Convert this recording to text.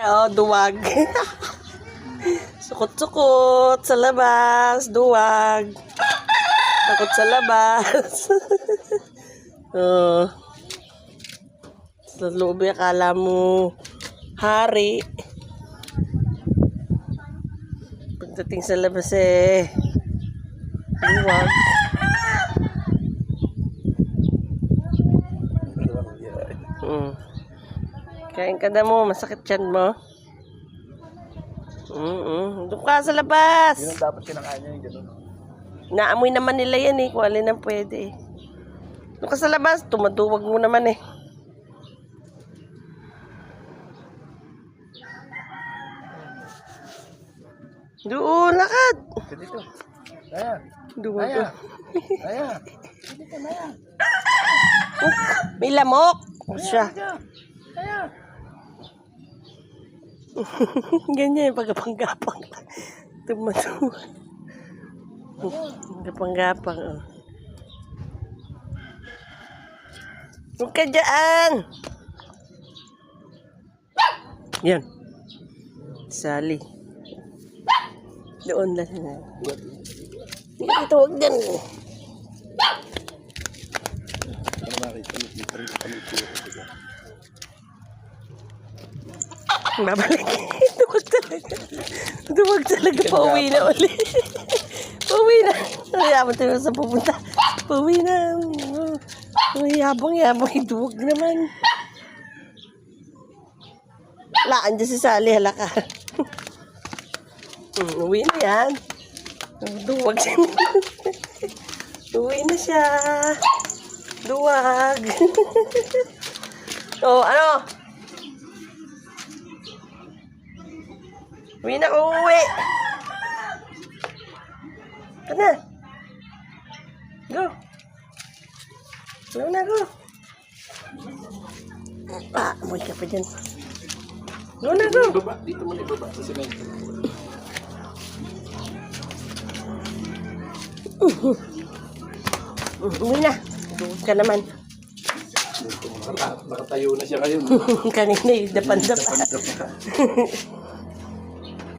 Oh, duwag. Sukot-sukot sa labas, duwag. Takot sa labas. Oh. Sa loob, akala mo hari. Pagdating sa labas duwag. Kain ka na mo, masakit tiyan mo. Doon ka sa labas. Yun ang dapat kinakain niya yung gano'n. Naamoy naman nila yan kung alin ang pwede Doon ka sa labas, tumaduwag mo naman Doon, lakad. Dito. Naya. Duwag. Naya. Dito, Naya. May lamok. Siya. Naya. Ganyan yung pagkapang-gapang. Tumatuwa. Gapang-gapang. Huwag ka dyan. Yan. Sally. Doon lang. Ito, huwag dyan. Babalik. Duwag talaga. Duwag talaga. Pauwi na ulit. Pauwi na. Ayaman tayo sa pupunta. Pauwi na. Yabang-yabang. Duwag naman. Laan dyan si Sally. Halaka. Uwi na yan. Duwag siya. Uwi na siya. Duwag. Oh, ano? Uwi na ko, uwi. Ito na. Go. Go na, go. Amoy ka pa dyan. Go na, go. Baba. Dito mo na ibaba sa semento. Uwi na. Duwag ka naman. Nakatayo na siya ngayon. Kanina yung dapan-dapan.